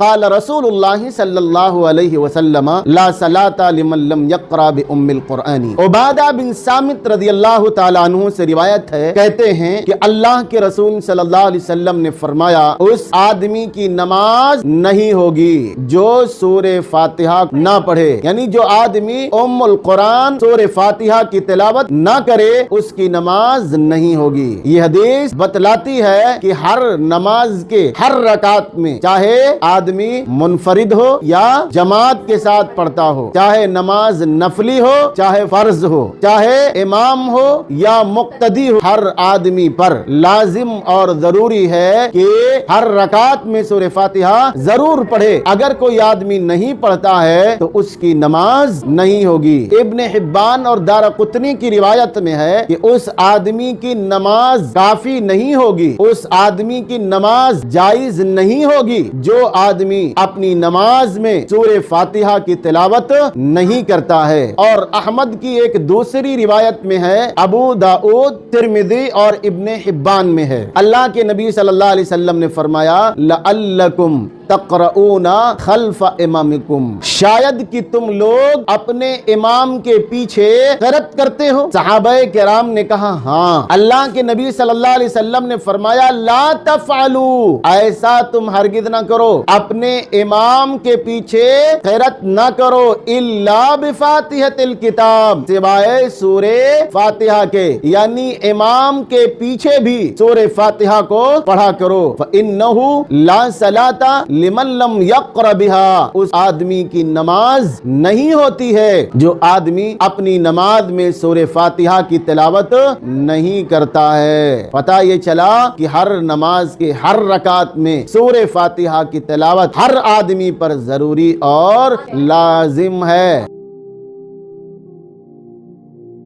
قال رسول اللہ صلی اللہ علیہ وسلم لا صلاۃ لمن لم یقرأ بأم القرآن۔ عبادہ بن صامت رضی اللہ تعالیٰ عنہ سے روایت ہے، کہتے ہیں کہ اللہ کے رسول صلی اللہ علیہ وسلم نے فرمایا اس آدمی کی نماز نہیں ہوگی جو سورہ فاتحہ نہ پڑھے، یعنی جو آدمی ام القرآن سورہ فاتحہ کی تلاوت نہ کرے اس کی نماز نہیں ہوگی۔ یہ حدیث بتلاتی ہے کہ ہر نماز کے ہر رکعت میں، چاہے آدمی منفرد ہو یا جماعت کے ساتھ پڑھتا ہو، چاہے نماز نفلی ہو چاہے فرض ہو، چاہے امام ہو یا مقتدی ہو، ہر آدمی پر لازم اور ضروری ہے کہ ہر رکعت میں سورہ فاتحہ ضرور پڑھے۔ اگر کوئی آدمی نہیں پڑھتا ہے تو اس کی نماز نہیں ہوگی۔ ابن حبان اور دارقطنی کی روایت میں ہے کہ اس آدمی کی نماز کافی نہیں ہوگی، اس آدمی کی نماز جائز نہیں ہوگی جو آدمی اپنی نماز میں سورہ فاتحہ کی تلاوت نہیں کرتا ہے۔ اور احمد کی ایک دوسری روایت میں ہے، ابو داؤد، ترمذی اور ابن حبان میں ہے، اللہ کے نبی صلی اللہ علیہ وسلم نے فرمایا لعلکم تقرؤون خلف امامکم، شاید کہ تم لوگ اپنے امام کے پیچھے قرأت کرتے ہو۔ صحابہ کرام نے کہا ہاں۔ اللہ کے نبی صلی اللہ علیہ وسلم نے فرمایا لا تفعلوا، ایسا تم ہرگز نہ کرو، اپنے امام کے پیچھے قرأت نہ کرو الا بفاتحۃ الکتاب، سوائے سورہ فاتحہ کے، یعنی امام کے پیچھے بھی سورہ فاتحہ کو پڑھا کرو۔ فإنہ لا صلاۃ لمن لم یقرأ بها، اس آدمی کی نماز نہیں ہوتی ہے جو آدمی اپنی نماز میں سورہ فاتحہ کی تلاوت نہیں کرتا ہے۔ پتہ یہ چلا کہ ہر نماز کے ہر رکعت میں سورہ فاتحہ کی تلاوت ہر آدمی پر ضروری اور لازم ہے۔